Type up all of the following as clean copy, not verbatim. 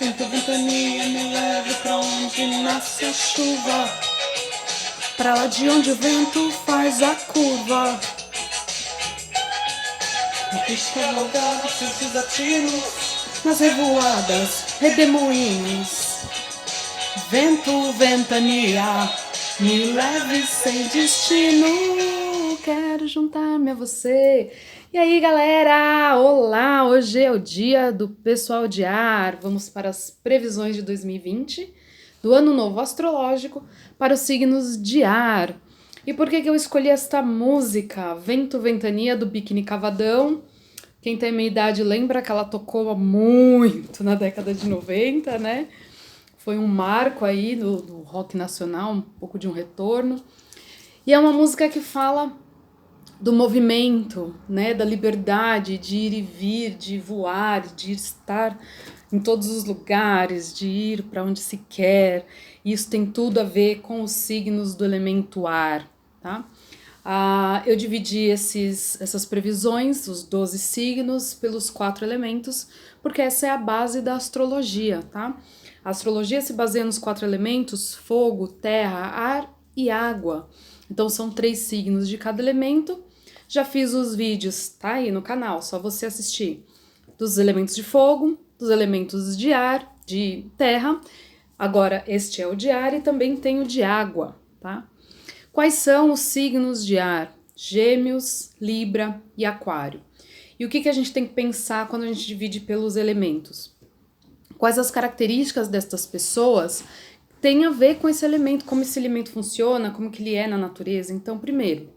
Vento, ventania, me leve pra onde nasce a chuva, pra lá de onde o vento faz a curva. Na pista cavalgada, seus desatinos, nas revoadas, redemoinhos. Vento, ventania, me leve sem destino, quero juntar-me a você. E aí, galera, olá, hoje é o dia do pessoal de ar, vamos para as previsões de 2020, do ano novo astrológico, para os signos de ar. E por que eu escolhi esta música? Vento, Ventania, do Biquíni Cavadão. Quem tem a minha idade lembra que ela tocou muito na década de 90, né? Foi um marco aí do rock nacional, um pouco de um retorno. E é uma música que fala do movimento, né, da liberdade de ir e vir, de voar, de estar em todos os lugares, de ir para onde se quer. Isso tem tudo a ver com os signos do elemento ar, tá? Eu dividi essas previsões, os 12 signos, pelos 4 elementos, porque essa é a base da astrologia, tá? A astrologia se baseia nos 4 elementos: fogo, terra, ar e água. Então são 3 signos de cada elemento. Já fiz os vídeos, tá aí no canal, só você assistir, dos elementos de fogo, dos elementos de ar, de terra. Agora este é o de ar e também tem o de água, tá? Quais são os signos de ar? Gêmeos, Libra e Aquário. E o que a gente tem que pensar quando a gente divide pelos elementos? Quais as características destas pessoas têm a ver com esse elemento, como esse elemento funciona, como que ele é na natureza. Então, primeiro,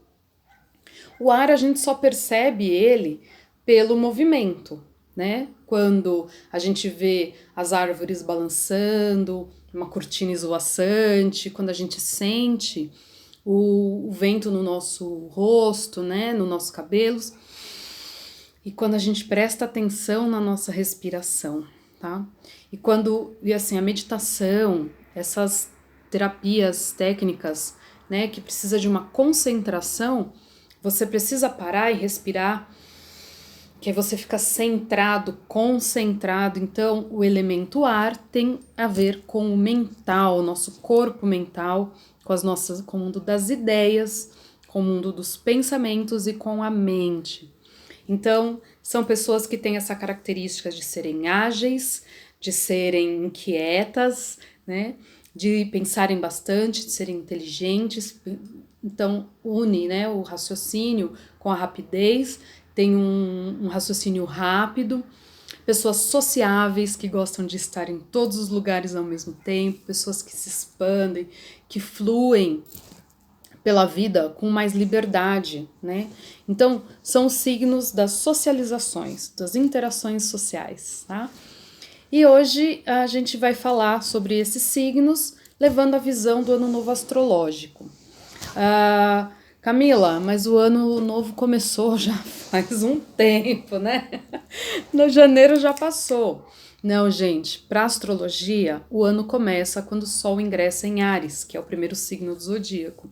o ar a gente só percebe ele pelo movimento, né? Quando a gente vê as árvores balançando, uma cortina esvoaçante, quando a gente sente o vento no nosso rosto, né? Nos nossos cabelos, e quando a gente presta atenção na nossa respiração, tá? E assim, a meditação, essas terapias técnicas, né, que precisa de uma concentração, você precisa parar e respirar, que aí você fica centrado, concentrado. Então, o elemento ar tem a ver com o mental, o nosso corpo mental, com o mundo das ideias, com o mundo dos pensamentos e com a mente. Então, são pessoas que têm essa característica de serem ágeis, de serem inquietas, né? De pensarem bastante, de serem inteligentes. Então, une, né, o raciocínio com a rapidez, tem um raciocínio rápido, pessoas sociáveis que gostam de estar em todos os lugares ao mesmo tempo, pessoas que se expandem, que fluem pela vida com mais liberdade, né? Então, são os signos das socializações, das interações sociais, tá? E hoje a gente vai falar sobre esses signos, levando a visão do ano novo astrológico. Camila, mas o ano novo começou já faz um tempo, né? No janeiro já passou. Não, gente, para astrologia, o ano começa quando o Sol ingressa em Áries, que é o primeiro signo do zodíaco.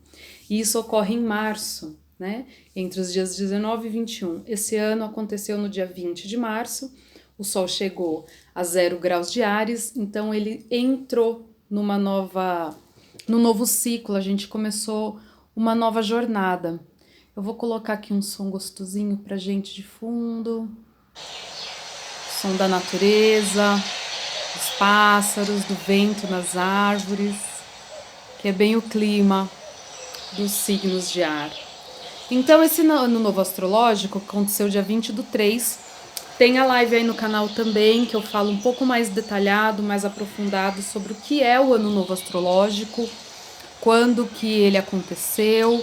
E isso ocorre em março, né? Entre os dias 19 e 21. Esse ano aconteceu no dia 20 de março, o Sol chegou a 0 graus de Áries, então ele entrou num novo ciclo, a gente começou uma nova jornada. Eu vou colocar aqui um som gostosinho pra gente de fundo. Som da natureza, dos pássaros, do vento nas árvores, que é bem o clima dos signos de ar. Então, esse ano novo astrológico aconteceu dia 20/3. Tem a live aí no canal também, que eu falo um pouco mais detalhado, mais aprofundado sobre o que é o ano novo astrológico, quando que ele aconteceu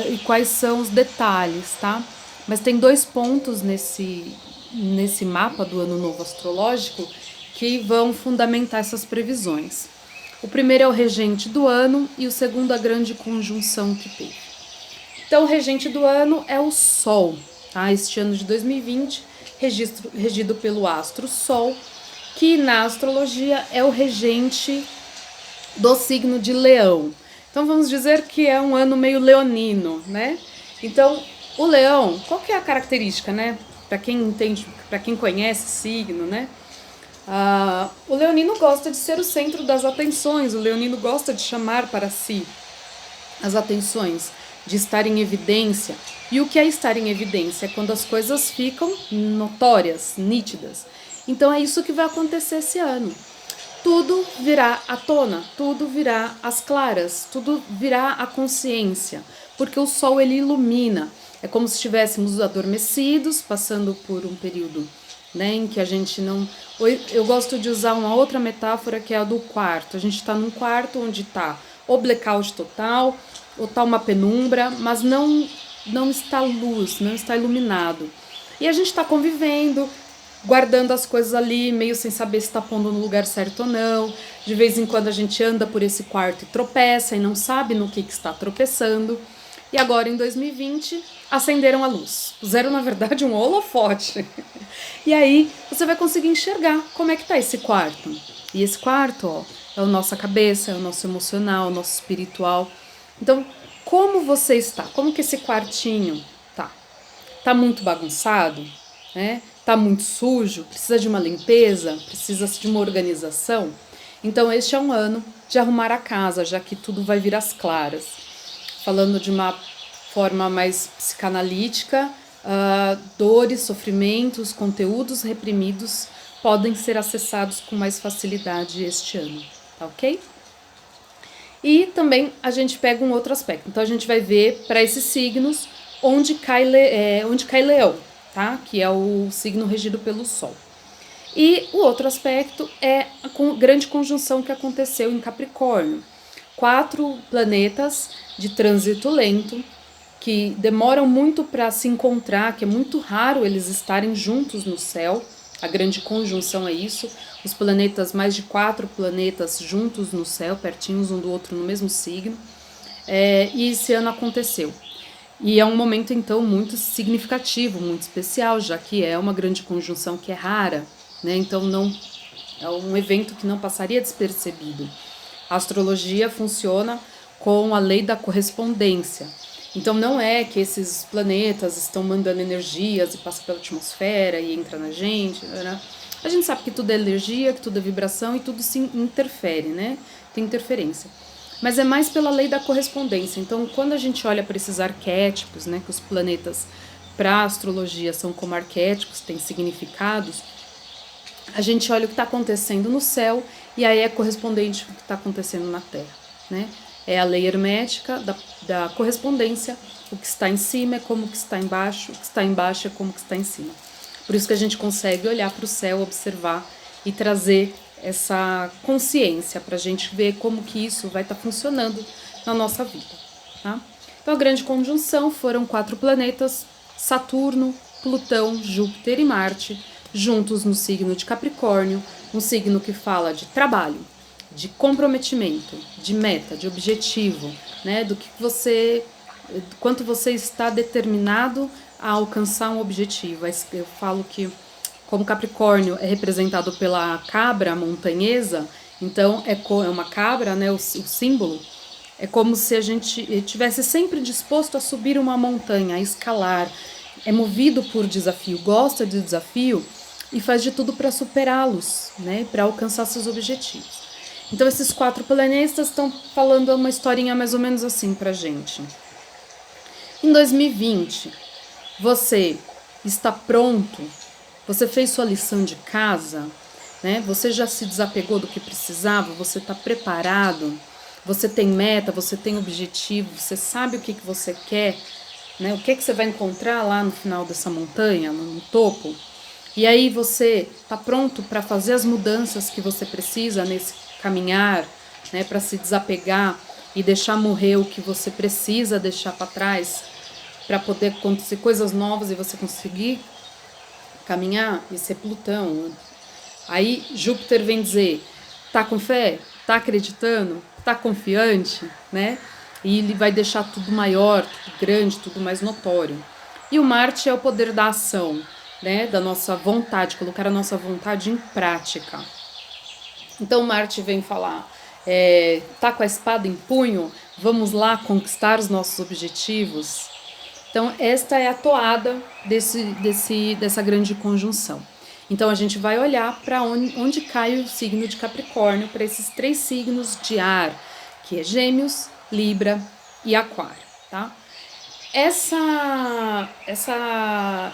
e quais são os detalhes, tá? Mas tem 2 pontos nesse mapa do ano novo astrológico que vão fundamentar essas previsões. O primeiro é o regente do ano e o segundo a grande conjunção que teve. Então, o regente do ano é o Sol, tá? Este ano de 2020, regido pelo astro Sol, que na astrologia é o regente do signo de Leão. Então, vamos dizer que é um ano meio leonino, né? Então, o Leão, qual que é a característica, né? Para quem entende, para quem conhece signo, né? O leonino gosta de ser o centro das atenções, o leonino gosta de chamar para si as atenções, de estar em evidência. E o que é estar em evidência? É quando as coisas ficam notórias, nítidas. Então é isso que vai acontecer esse ano. Tudo virá à tona, tudo virá às claras, tudo virá à consciência, porque o sol ele ilumina. É como se estivéssemos adormecidos, passando por um período, né, em que a gente não... Eu gosto de usar uma outra metáfora que é a do quarto. A gente está num quarto onde está ou blackout total, ou está uma penumbra, mas não está luz, não está iluminado. E a gente está convivendo, guardando as coisas ali, meio sem saber se está pondo no lugar certo ou não. De vez em quando a gente anda por esse quarto e tropeça e não sabe no que está tropeçando. E agora, em 2020, acenderam a luz. Puseram, na verdade, um holofote. E aí, você vai conseguir enxergar como é que está esse quarto. E esse quarto, ó, é a nossa cabeça, é o nosso emocional, o nosso espiritual. Então, como você está? Como que esse quartinho tá? Tá muito bagunçado? Né? Tá muito sujo? Precisa de uma limpeza? Precisa de uma organização? Então, este é um ano de arrumar a casa, já que tudo vai vir às claras. Falando de uma forma mais psicanalítica, dores, sofrimentos, conteúdos reprimidos podem ser acessados com mais facilidade este ano, tá ok? E também a gente pega um outro aspecto. Então a gente vai ver para esses signos onde cai Leão, tá? Que é o signo regido pelo Sol. E o outro aspecto é a grande conjunção que aconteceu em Capricórnio. 4 planetas de trânsito lento que demoram muito para se encontrar, que é muito raro eles estarem juntos no céu. A grande conjunção é isso, os planetas, mais de 4 planetas juntos no céu, pertinhos um do outro no mesmo signo, e esse ano aconteceu. E é um momento, então, muito significativo, muito especial, já que é uma grande conjunção que é rara, né? Então não é um evento que não passaria despercebido. A astrologia funciona com a lei da correspondência. Então não é que esses planetas estão mandando energias e passa pela atmosfera e entra na gente, né? A gente sabe que tudo é energia, que tudo é vibração e tudo se interfere, né? Tem interferência. Mas é mais pela lei da correspondência. Então, quando a gente olha para esses arquétipos, né, que os planetas para a astrologia são como arquétipos, têm significados, a gente olha o que está acontecendo no céu e aí é correspondente ao que está acontecendo na Terra, né? É a lei hermética da correspondência. O que está em cima é como o que está embaixo, o que está embaixo é como o que está em cima. Por isso que a gente consegue olhar para o céu, observar e trazer essa consciência para a gente ver como que isso vai estar funcionando na nossa vida, tá? Então a grande conjunção foram 4 planetas, Saturno, Plutão, Júpiter e Marte, juntos no signo de Capricórnio, um signo que fala de trabalho, de comprometimento, de meta, de objetivo, né? Do que você, quanto você está determinado a alcançar um objetivo. Eu falo que, como Capricórnio é representado pela cabra montanhesa, então é uma cabra, né? O símbolo é como se a gente estivesse sempre disposto a subir uma montanha, a escalar, é movido por desafio, gosta de desafio e faz de tudo para superá-los, né? Para alcançar seus objetivos. Então esses 4 planetas estão falando uma historinha mais ou menos assim pra gente. Em 2020, você está pronto? Você fez sua lição de casa? Né? Você já se desapegou do que precisava? Você está preparado? Você tem meta? Você tem objetivo? Você sabe o que você quer? Né? O que você vai encontrar lá no final dessa montanha, no topo? E aí você está pronto para fazer as mudanças que você precisa nesse caminhar, né, para se desapegar e deixar morrer o que você precisa deixar para trás, para poder acontecer coisas novas e você conseguir caminhar? Isso é Plutão. Aí Júpiter vem dizer, tá com fé? Tá acreditando? Tá confiante? Né? E ele vai deixar tudo maior, tudo grande, tudo mais notório. E o Marte é o poder da ação, né, da nossa vontade, colocar a nossa vontade em prática. Então Marte vem falar, tá com a espada em punho, vamos lá conquistar os nossos objetivos. Então esta é a toada dessa grande conjunção. Então a gente vai olhar para onde cai o signo de Capricórnio, para esses 3 signos de ar, que é Gêmeos, Libra e Aquário, tá? Essa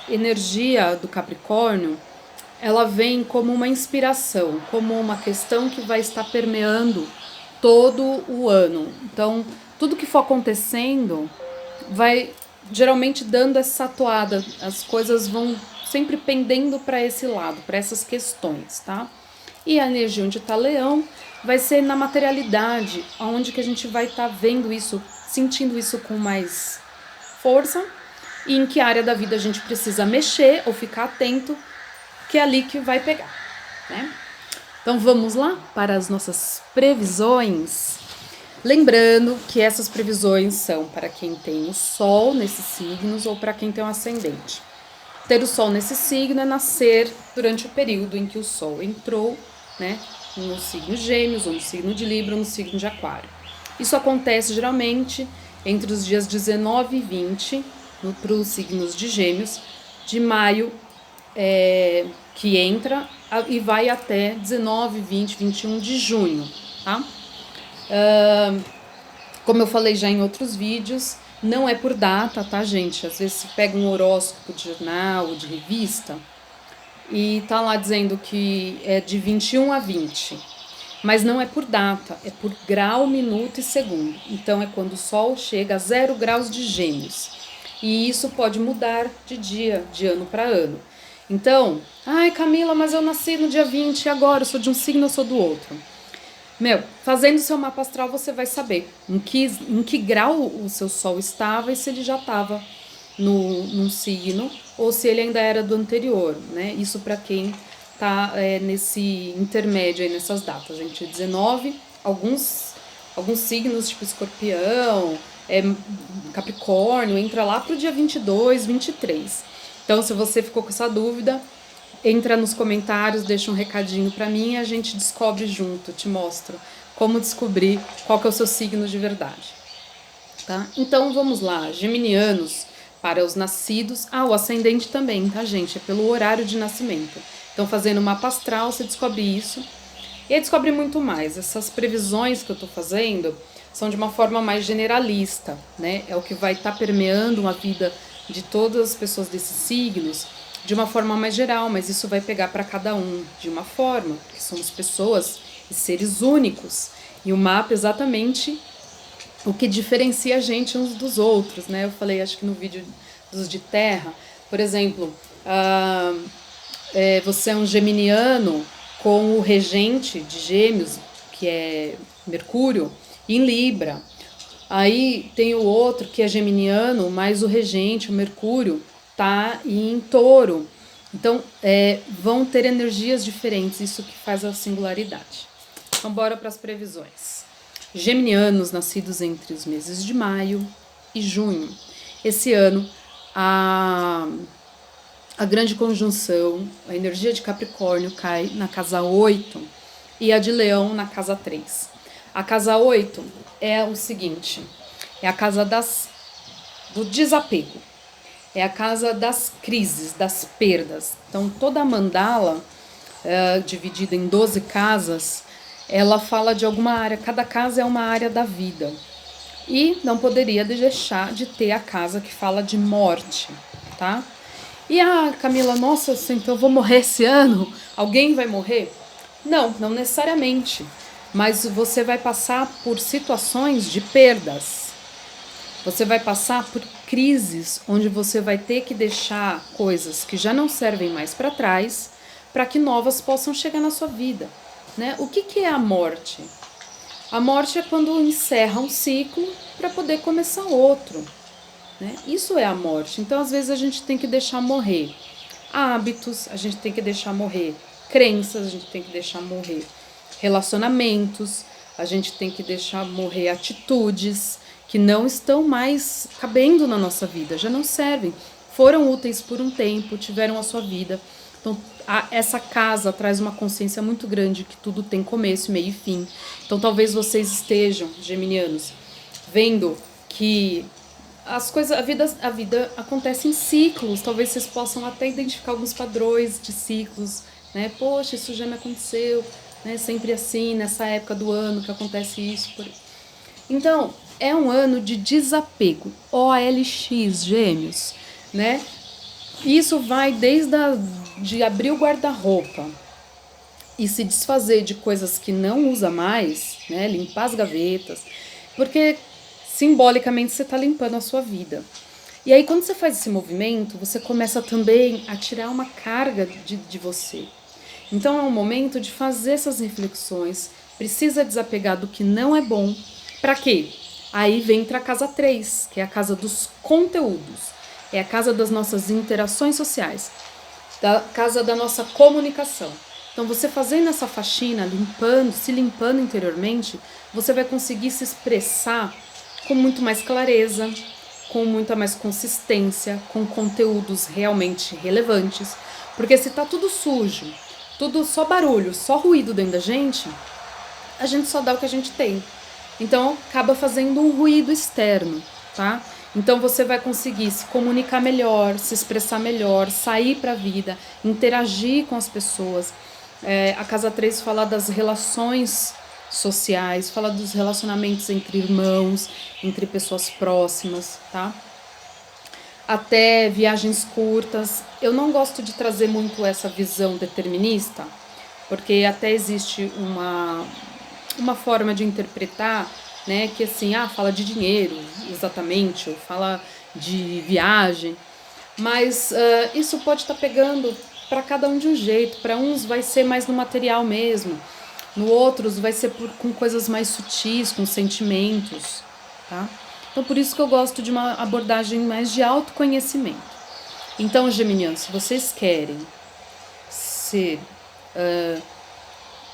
energia do Capricórnio, ela vem como uma inspiração, como uma questão que vai estar permeando todo o ano. Então, tudo que for acontecendo vai geralmente dando essa atuada, as coisas vão sempre pendendo para esse lado, para essas questões, tá? E a energia onde está Leão vai ser na materialidade, onde que a gente vai estar vendo isso, sentindo isso com mais força, e em que área da vida a gente precisa mexer ou ficar atento, que é ali que vai pegar, né? Então vamos lá para as nossas previsões. Lembrando que essas previsões são para quem tem o Sol nesses signos ou para quem tem um ascendente. Ter o Sol nesse signo é nascer durante o período em que o Sol entrou, né, no signo Gêmeos, ou no signo de Libra, ou no signo de Aquário. Isso acontece geralmente entre os dias 19 e 20, para os signos de Gêmeos, de maio, que entra, e vai até 19, 20, 21 de junho, tá? Como eu falei já em outros vídeos, não é por data, tá, gente? Às vezes você pega um horóscopo de jornal ou de revista e tá lá dizendo que é de 21 a 20. Mas não é por data, é por grau, minuto e segundo. Então é quando o Sol chega a 0 graus de Gêmeos. E isso pode mudar de dia, de ano para ano. Então, ai Camila, mas eu nasci no dia 20 e agora eu sou de um signo, eu sou do outro. Fazendo seu mapa astral você vai saber em que grau o seu Sol estava e se ele já estava num signo ou se ele ainda era do anterior, né? Isso para quem tá nesse intermédio aí, nessas datas, gente. 19, alguns signos, tipo Escorpião, Capricórnio, entra lá pro dia 22, 23. Então, se você ficou com essa dúvida, entra nos comentários, deixa um recadinho pra mim e a gente descobre junto, te mostro como descobrir qual que é o seu signo de verdade, tá? Então vamos lá, geminianos, para os nascidos, o ascendente também, tá, gente? É pelo horário de nascimento. Então fazendo mapa astral, você descobre isso e aí descobre muito mais. Essas previsões que eu tô fazendo são de uma forma mais generalista, né? É o que vai estar permeando a vida de todas as pessoas desses signos, de uma forma mais geral, mas isso vai pegar para cada um de uma forma, porque somos pessoas e seres únicos. E o mapa é exatamente o que diferencia a gente uns dos outros, né? Eu falei, acho que no vídeo dos de terra, por exemplo, você é um geminiano com o regente de Gêmeos, que é Mercúrio, em Libra. Aí tem o outro que é geminiano, mas o regente, o Mercúrio, tá em Touro. Então, vão ter energias diferentes, isso que faz a singularidade. Então, bora para as previsões. Geminianos nascidos entre os meses de maio e junho. Esse ano, a grande conjunção, a energia de Capricórnio cai na casa 8 e a de Leão na casa 3. A casa 8 é o seguinte, é a casa do desapego. É a casa das crises, das perdas. Então, toda a mandala, dividida em 12 casas, ela fala de alguma área. Cada casa é uma área da vida. E não poderia deixar de ter a casa que fala de morte, tá? E Camila, nossa, então eu vou morrer esse ano? Alguém vai morrer? Não, não necessariamente. Mas você vai passar por situações de perdas. Você vai passar por crises onde você vai ter que deixar coisas que já não servem mais para trás para que novas possam chegar na sua vida, né? O que é a morte? A morte é quando encerra um ciclo para poder começar outro, né? Isso é a morte. Então, às vezes, a gente tem que deixar morrer hábitos, a gente tem que deixar morrer crenças, a gente tem que deixar morrer relacionamentos, a gente tem que deixar morrer atitudes que não estão mais cabendo na nossa vida, já não servem, foram úteis por um tempo, tiveram a sua vida. Então, essa casa traz uma consciência muito grande que tudo tem começo, meio e fim. Então, talvez vocês estejam, geminianos, vendo que as coisas, a vida acontece em ciclos, talvez vocês possam até identificar alguns padrões de ciclos, né? Poxa, isso já me aconteceu, né? Sempre assim, nessa época do ano que acontece isso. Então, é um ano de desapego, OLX, gêmeos, né? Isso vai de abrir o guarda-roupa e se desfazer de coisas que não usa mais, né? Limpar as gavetas, porque simbolicamente você está limpando a sua vida. E aí, quando você faz esse movimento, você começa também a tirar uma carga de você. Então, é um momento de fazer essas reflexões, precisa desapegar do que não é bom. Para quê? Aí vem para a casa 3, que é a casa dos conteúdos, é a casa das nossas interações sociais, da casa da nossa comunicação. Então, você fazendo essa faxina, se limpando interiormente, você vai conseguir se expressar com muito mais clareza, com muita mais consistência, com conteúdos realmente relevantes. Porque se tá tudo sujo, tudo só barulho, só ruído dentro da gente, a gente só dá o que a gente tem. Então, acaba fazendo um ruído externo, tá? Então, você vai conseguir se comunicar melhor, se expressar melhor, sair para a vida, interagir com as pessoas. A Casa 3 fala das relações sociais, fala dos relacionamentos entre irmãos, entre pessoas próximas, tá? Até viagens curtas. Eu não gosto de trazer muito essa visão determinista, porque até existe uma forma de interpretar, né, que assim, fala de dinheiro, exatamente, ou fala de viagem, mas isso pode estar pegando para cada um de um jeito. Para uns vai ser mais no material mesmo, no outros vai ser com coisas mais sutis, com sentimentos, tá? Então por isso que eu gosto de uma abordagem mais de autoconhecimento. Então, geminianos, se vocês querem ser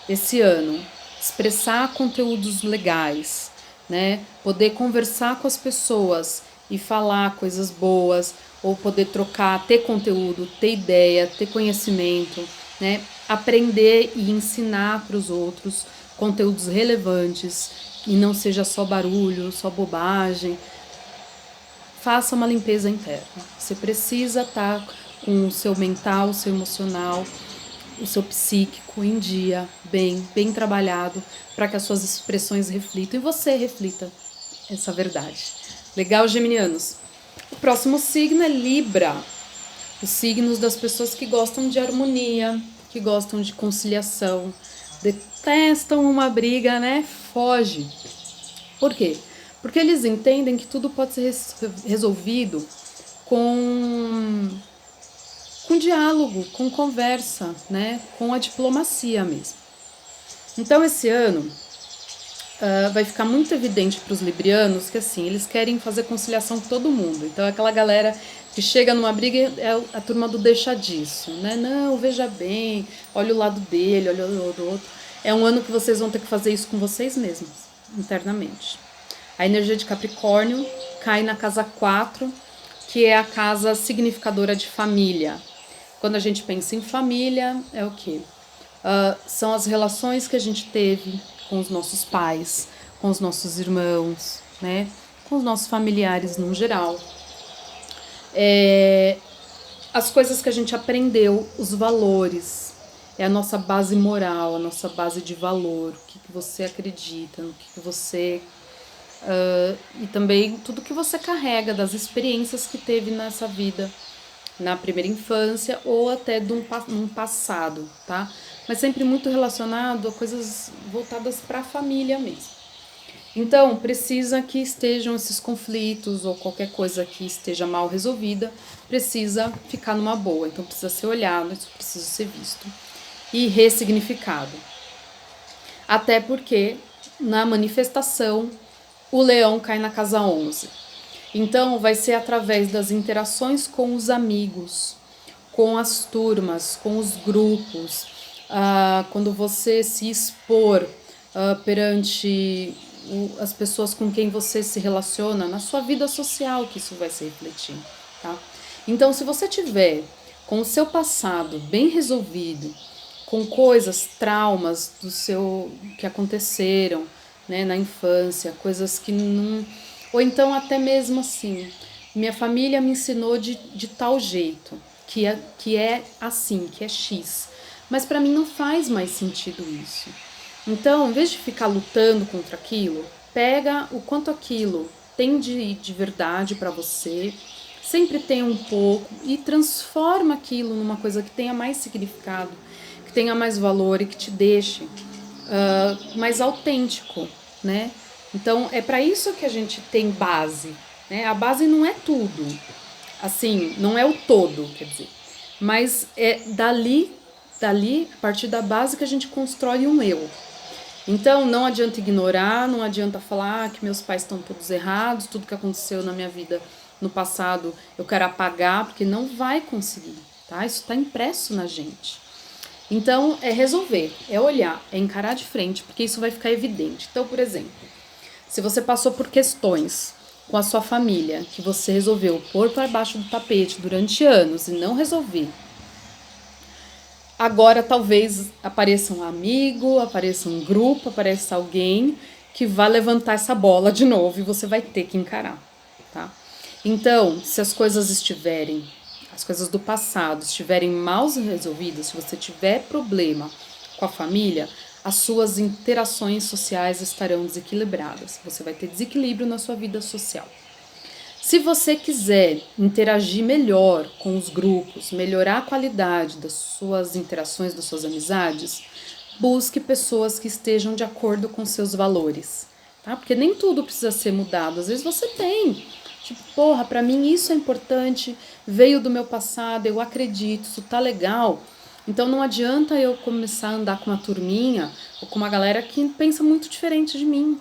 esse ano expressar conteúdos legais, né? Poder conversar com as pessoas e falar coisas boas, ou poder trocar, ter conteúdo, ter ideia, ter conhecimento, né? Aprender e ensinar para os outros conteúdos relevantes e não seja só barulho, só bobagem. Faça uma limpeza interna. Você precisa estar com o seu mental, o seu emocional, o seu psíquico em dia, bem trabalhado, para que as suas expressões reflitam e você reflita essa verdade. Legal, geminianos? O próximo signo é Libra. Os signos das pessoas que gostam de harmonia, que gostam de conciliação, detestam uma briga, né? Foge. Por quê? Porque eles entendem que tudo pode ser resolvido com diálogo, com conversa, né? Com a diplomacia mesmo. Então, esse ano vai ficar muito evidente para os librianos que, assim, eles querem fazer conciliação com todo mundo. Então, aquela galera que chega numa briga é a turma do deixa disso, né? Não, veja bem, olha o lado dele, olha o lado do outro. É um ano que vocês vão ter que fazer isso com vocês mesmos, internamente. A energia de Capricórnio cai na casa 4, que é a casa significadora de família. Quando a gente pensa em família, é o quê? São as relações que a gente teve com os nossos pais, com os nossos irmãos, né? Com os nossos familiares no geral. As coisas que a gente aprendeu, os valores, é a nossa base moral, a nossa base de valor, o que você acredita, no que você... e também tudo que você carrega das experiências que teve nessa vida, na primeira infância ou até num passado, tá? Mas sempre muito relacionado a coisas voltadas para a família mesmo. Então, precisa que estejam esses conflitos ou qualquer coisa que esteja mal resolvida, precisa ficar numa boa. Então, precisa ser olhado, isso precisa ser visto e ressignificado. Até porque, na manifestação, o leão cai na casa 11. Então, vai ser através das interações com os amigos, com as turmas, com os grupos, quando você se expor perante as pessoas com quem você se relaciona, na sua vida social que isso vai se refletir, tá? Então, se você tiver com o seu passado bem resolvido, com coisas, traumas que aconteceram, né, na infância, coisas que Ou então até mesmo assim, minha família me ensinou de tal jeito, que é assim, que é X. Mas para mim não faz mais sentido isso. Então, em vez de ficar lutando contra aquilo, pega o quanto aquilo tem de verdade para você, sempre tem um pouco, e transforma aquilo numa coisa que tenha mais significado, que tenha mais valor e que te deixe mais autêntico, né? Então é para isso que a gente tem base, né? A base não é tudo, assim, não é o todo, quer dizer, mas é dali, a partir da base que a gente constrói um eu. Então não adianta ignorar, não adianta falar que meus pais estão todos errados, tudo que aconteceu na minha vida no passado eu quero apagar, porque não vai conseguir, tá? Isso está impresso na gente. Então, é resolver, é olhar, é encarar de frente, porque isso vai ficar evidente. Então, por exemplo, se você passou por questões com a sua família que você resolveu pôr para baixo do tapete durante anos e não resolver, agora talvez apareça um amigo, apareça um grupo, apareça alguém que vai levantar essa bola de novo e você vai ter que encarar, tá? Então, se as coisas estiverem, as coisas do passado estiverem mal resolvidas, se você tiver problema com a família, as suas interações sociais estarão desequilibradas. Você vai ter desequilíbrio na sua vida social. Se você quiser interagir melhor com os grupos, melhorar a qualidade das suas interações, das suas amizades, busque pessoas que estejam de acordo com seus valores, tá? Porque nem tudo precisa ser mudado. Às vezes você tem, tipo, porra, pra mim isso é importante, veio do meu passado, eu acredito, isso tá legal. Então não adianta eu começar a andar com uma turminha ou com uma galera que pensa muito diferente de mim,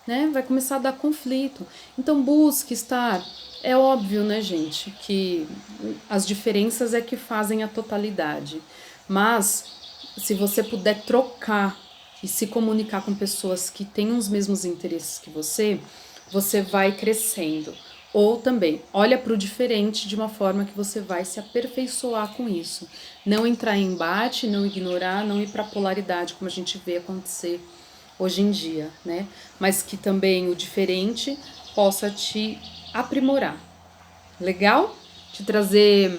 né? Vai começar a dar conflito. Então busque estar. É óbvio, né, gente, que as diferenças é que fazem a totalidade. Mas se você puder trocar e se comunicar com pessoas que têm os mesmos interesses que você vai crescendo. Ou também, olha para o diferente de uma forma que você vai se aperfeiçoar com isso. Não entrar em embate, não ignorar, não ir para a polaridade, como a gente vê acontecer hoje em dia, né? Mas que também o diferente possa te aprimorar. Legal? Te trazer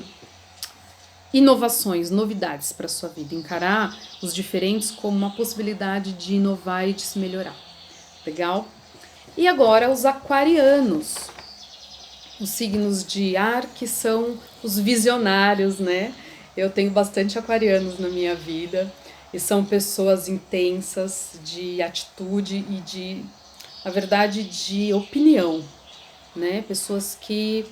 inovações, novidades para sua vida, encarar os diferentes como uma possibilidade de inovar e de se melhorar. Legal? E agora os aquarianos, os signos de ar que são os visionários, né? Eu tenho bastante aquarianos na minha vida e são pessoas intensas de atitude e de, na verdade, de opinião, né? Pessoas que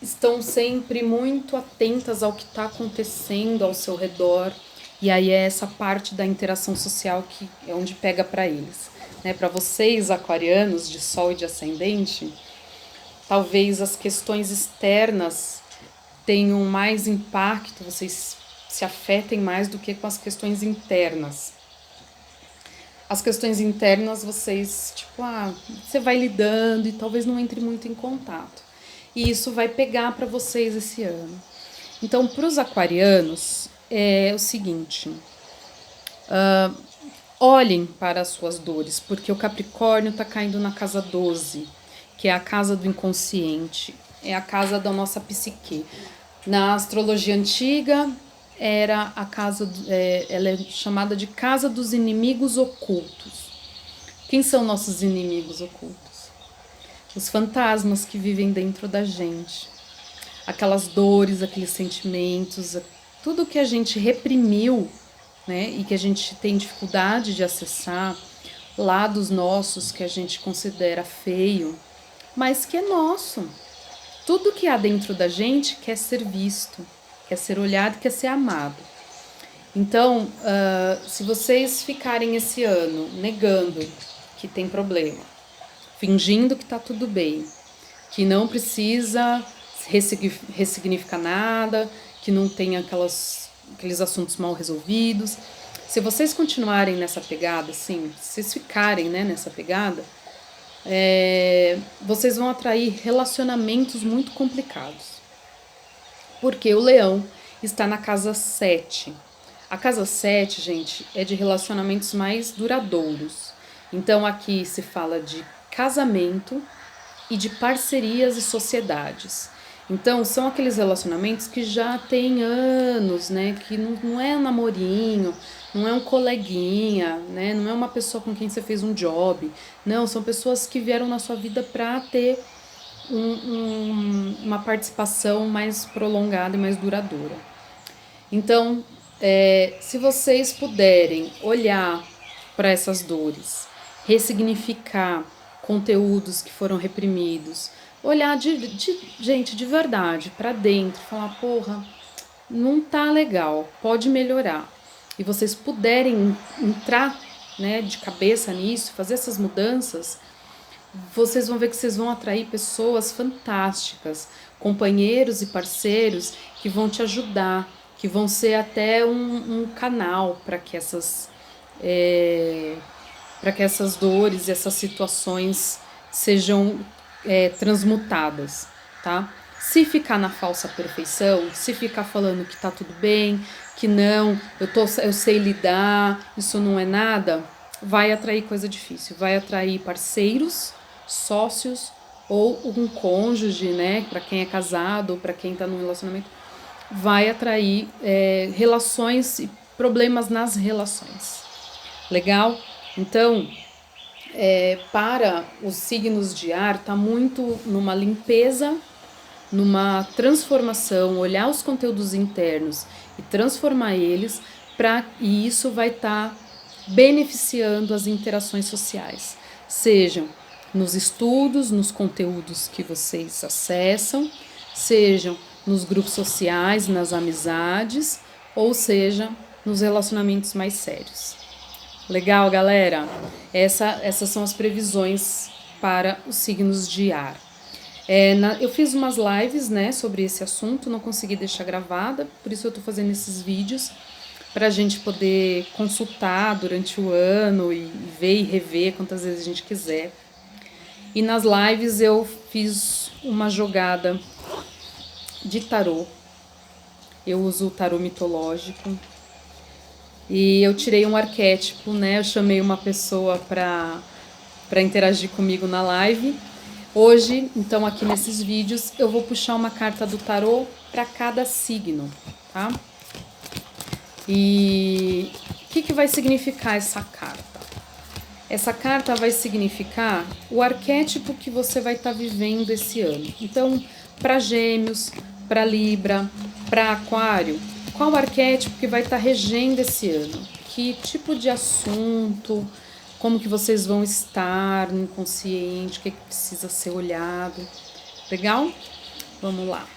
estão sempre muito atentas ao que está acontecendo ao seu redor. E aí é essa parte da interação social que é onde pega para eles. Né? Para vocês, aquarianos, de sol e de ascendente, talvez as questões externas tenham mais impacto, vocês se afetem mais do que com as questões internas. As questões internas vocês, tipo, você vai lidando e talvez não entre muito em contato. E isso vai pegar para vocês esse ano. Então, para os aquarianos, é o seguinte: olhem para as suas dores, porque o Capricórnio está caindo na casa 12, que é a casa do inconsciente, é a casa da nossa psique. Na astrologia antiga, era a casa, ela é chamada de casa dos inimigos ocultos. Quem são nossos inimigos ocultos? Os fantasmas que vivem dentro da gente. Aquelas dores, aqueles sentimentos, tudo que a gente reprimiu, né, e que a gente tem dificuldade de acessar, lados nossos que a gente considera feio, mas que é nosso. Tudo que há dentro da gente quer ser visto, quer ser olhado, quer ser amado. Então, se vocês ficarem esse ano negando que tem problema, fingindo que está tudo bem, que não precisa ressignificar nada, que não tem aqueles assuntos mal resolvidos, se vocês continuarem nessa pegada, assim, se vocês ficarem, né, nessa pegada, vocês vão atrair relacionamentos muito complicados. Porque o leão está na casa 7. A casa 7, gente, é de relacionamentos mais duradouros. Então aqui se fala de casamento, e de parcerias e sociedades. Então, são aqueles relacionamentos que já tem anos, né? Que não é um namorinho, não é um coleguinha, né? Não é uma pessoa com quem você fez um job. Não, são pessoas que vieram na sua vida para ter uma participação mais prolongada e mais duradoura. Então, se vocês puderem olhar para essas dores, ressignificar conteúdos que foram reprimidos, olhar gente de verdade para dentro, falar, porra, não tá legal, pode melhorar. E vocês puderem entrar, né, de cabeça nisso, fazer essas mudanças, vocês vão ver que vocês vão atrair pessoas fantásticas, companheiros e parceiros que vão te ajudar, que vão ser até um canal para que essas dores e essas situações sejam transmutadas, tá? Se ficar na falsa perfeição, se ficar falando que tá tudo bem, que não, eu sei lidar, isso não é nada, vai atrair coisa difícil, vai atrair parceiros, sócios ou um cônjuge, né? Para quem é casado ou para quem tá num relacionamento, vai atrair relações e problemas nas relações. Legal? Então, para os signos de ar, tá muito numa limpeza, numa transformação, olhar os conteúdos internos e transformar eles, e isso vai estar beneficiando as interações sociais, sejam nos estudos, nos conteúdos que vocês acessam, sejam nos grupos sociais, nas amizades, ou seja, nos relacionamentos mais sérios. Legal, galera? Essas são as previsões para os signos de ar. Eu fiz umas lives, né, sobre esse assunto, não consegui deixar gravada, por isso eu tô fazendo esses vídeos, para a gente poder consultar durante o ano e ver e rever quantas vezes a gente quiser. E nas lives eu fiz uma jogada de tarô. Eu uso o tarô mitológico. E eu tirei um arquétipo, né? Eu chamei uma pessoa para interagir comigo na live. Hoje, então, aqui nesses vídeos, eu vou puxar uma carta do tarô para cada signo, tá? E o que vai significar essa carta? Essa carta vai significar o arquétipo que você vai estar vivendo esse ano. Então, para Gêmeos, para Libra, para Aquário, qual arquétipo que vai estar regendo esse ano? Que tipo de assunto, como que vocês vão estar no inconsciente, o que precisa ser olhado. Legal? Vamos lá.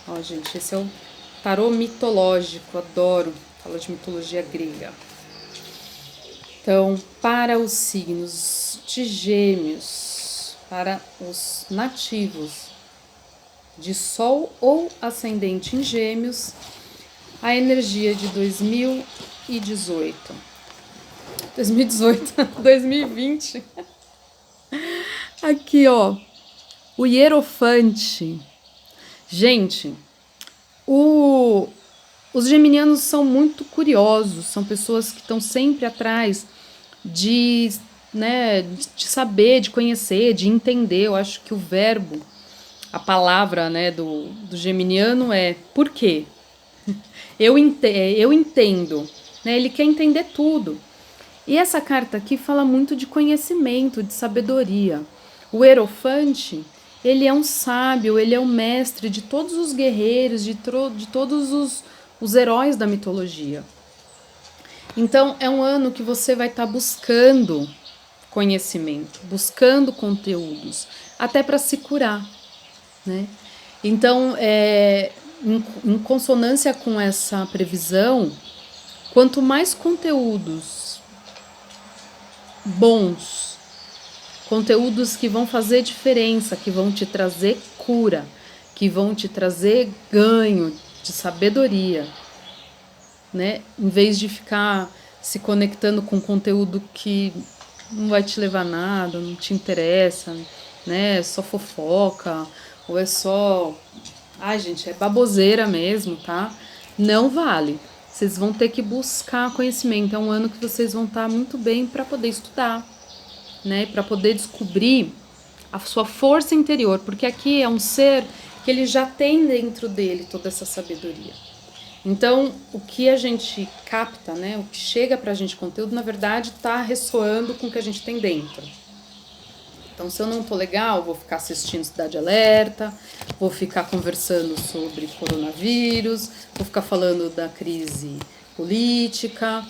Ó, gente, esse é o tarô mitológico, adoro. Fala de mitologia grega. Então, para os signos de Gêmeos, para os nativos de Sol ou Ascendente em Gêmeos, a energia de 2018, 2020. Aqui, ó, o Hierofante. Gente, os geminianos são muito curiosos, são pessoas que estão sempre atrás de saber, de conhecer, de entender. Eu acho que o verbo, a palavra, né, do geminiano é por quê? Eu entendo, né? Ele quer entender tudo. E essa carta aqui fala muito de conhecimento, de sabedoria. O Hierofante, ele é um sábio, ele é um mestre de todos os guerreiros, de todos os heróis da mitologia. Então, é um ano que você vai estar buscando conhecimento, buscando conteúdos, até para se curar, né? Então, em consonância com essa previsão, quanto mais conteúdos bons, conteúdos que vão fazer diferença, que vão te trazer cura, que vão te trazer ganho de sabedoria, né? Em vez de ficar se conectando com conteúdo que não vai te levar a nada, não te interessa, né? É só fofoca, ou é só... Ai, gente, é baboseira mesmo, tá? Não vale. Vocês vão ter que buscar conhecimento. É um ano que vocês vão estar muito bem para poder estudar, né? Para poder descobrir a sua força interior, porque aqui é um ser que ele já tem dentro dele toda essa sabedoria. Então, o que a gente capta, né, o que chega pra gente conteúdo, na verdade, tá ressoando com o que a gente tem dentro. Então, se eu não tô legal, vou ficar assistindo Cidade Alerta, vou ficar conversando sobre coronavírus, vou ficar falando da crise política.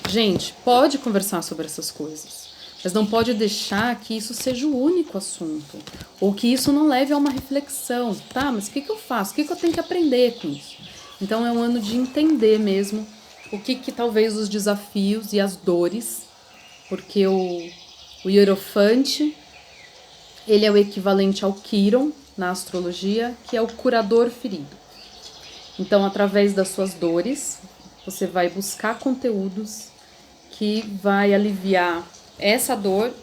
Gente, pode conversar sobre essas coisas, mas não pode deixar que isso seja o único assunto, ou que isso não leve a uma reflexão. Tá, mas o que eu faço? O que eu tenho que aprender com isso? Então, é um ano de entender mesmo o que talvez os desafios e as dores, porque o Hierofante, ele é o equivalente ao Quiron na astrologia, que é o curador ferido. Então, através das suas dores, você vai buscar conteúdos que vai aliviar essa dor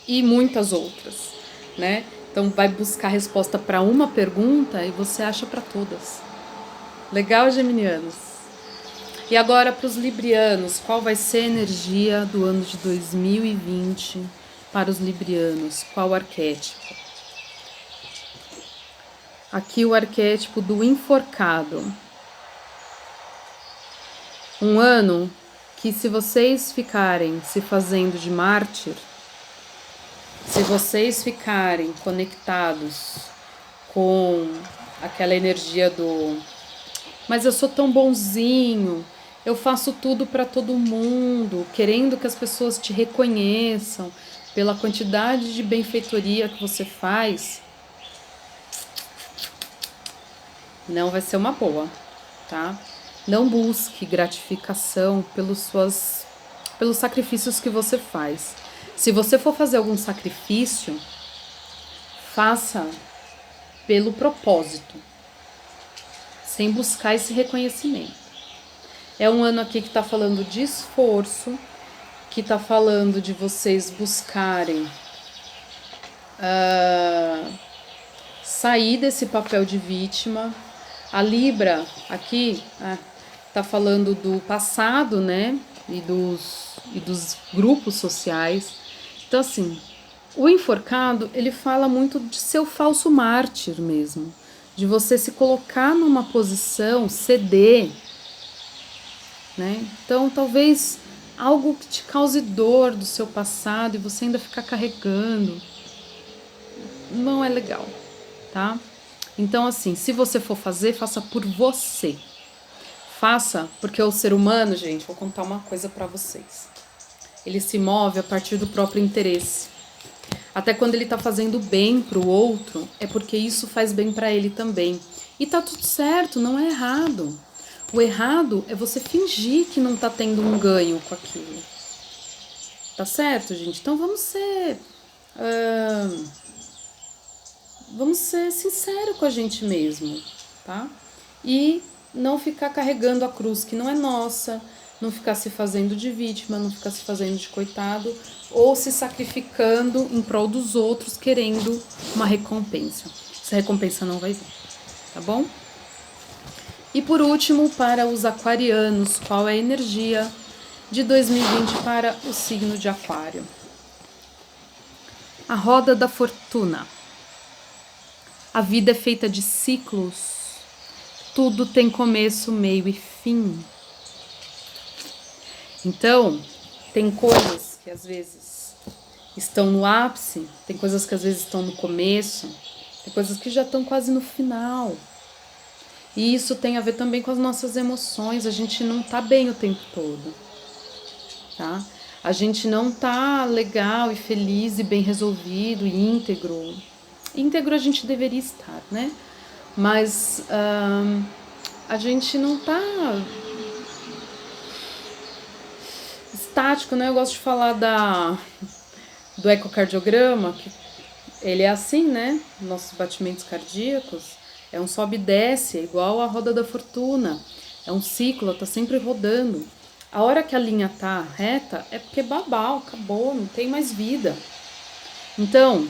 e muitas outras, né? Então, vai buscar resposta para uma pergunta e você acha para todas. Legal, geminianos? E agora para os librianos, qual vai ser a energia do ano de 2020 para os librianos? Qual arquétipo? Aqui o arquétipo do enforcado. Um ano que, se vocês ficarem se fazendo de mártir, se vocês ficarem conectados com aquela energia do mas eu sou tão bonzinho, eu faço tudo para todo mundo, querendo que as pessoas te reconheçam pela quantidade de benfeitoria que você faz, não vai ser uma boa, tá? Não busque gratificação pelos sacrifícios que você faz. Se você for fazer algum sacrifício, faça pelo propósito, sem buscar esse reconhecimento. É um ano aqui que está falando de esforço, que está falando de vocês buscarem sair desse papel de vítima. A Libra aqui está falando do passado, né? E dos grupos sociais. Então, assim, o enforcado, ele fala muito de seu falso mártir mesmo. De você se colocar numa posição, ceder, né? Então, talvez algo que te cause dor do seu passado e você ainda ficar carregando, não é legal, tá? Então, assim, se você for fazer, faça por você. Faça, porque o ser humano, gente, vou contar uma coisa pra vocês. Ele se move a partir do próprio interesse. Até quando ele tá fazendo bem pro outro, é porque isso faz bem pra ele também. E tá tudo certo, não é errado. O errado é você fingir que não tá tendo um ganho com aquilo. Tá certo, gente? Então vamos ser sinceros com a gente mesmo, tá? E não ficar carregando a cruz que não é nossa, não ficar se fazendo de vítima, não ficar se fazendo de coitado, ou se sacrificando em prol dos outros, querendo uma recompensa. Essa recompensa não vai vir, tá bom? E por último, para os aquarianos, qual é a energia de 2020 para o signo de Aquário? A roda da fortuna. A vida é feita de ciclos. Tudo tem começo, meio e fim. Então, tem coisas que às vezes estão no ápice, tem coisas que às vezes estão no começo, tem coisas que já estão quase no final. E isso tem a ver também com as nossas emoções. A gente não tá bem o tempo todo, tá? A gente não tá legal e feliz e bem resolvido e íntegro. Íntegro a gente deveria estar, né? Mas a gente não tá estático, né? Eu gosto de falar do ecocardiograma, que ele é assim, né? Nossos batimentos cardíacos é um sobe e desce, é igual a roda da fortuna. É um ciclo, tá sempre rodando. A hora que a linha tá reta é porque babau, acabou, não tem mais vida. Então,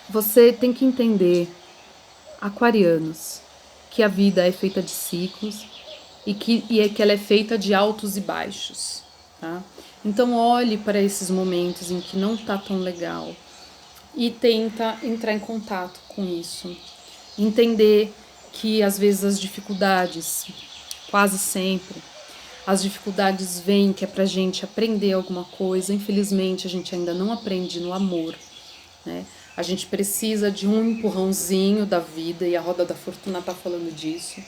você tem que entender, aquarianos, que a vida é feita de ciclos e que ela é feita de altos e baixos, tá? Então olhe para esses momentos em que não tá tão legal, e tenta entrar em contato com isso. Entender que às vezes as dificuldades, quase sempre, as dificuldades vêm que é pra gente aprender alguma coisa. Infelizmente a gente ainda não aprende no amor, né? A gente precisa de um empurrãozinho da vida, e a Roda da Fortuna tá falando disso.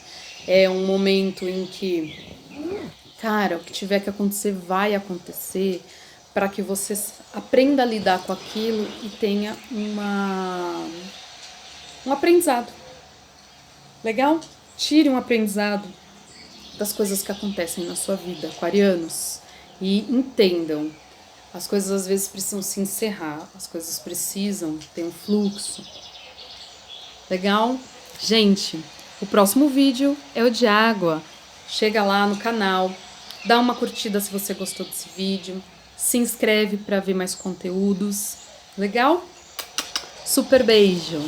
É um momento em que, cara, o que tiver que acontecer vai acontecer, para que você aprenda a lidar com aquilo e tenha um aprendizado. Legal? Tire um aprendizado das coisas que acontecem na sua vida, aquarianos, e entendam. As coisas às vezes precisam se encerrar, as coisas precisam ter um fluxo. Legal? Gente, o próximo vídeo é o de água. Chega lá no canal, dá uma curtida se você gostou desse vídeo, se inscreve para ver mais conteúdos. Legal? Super beijo!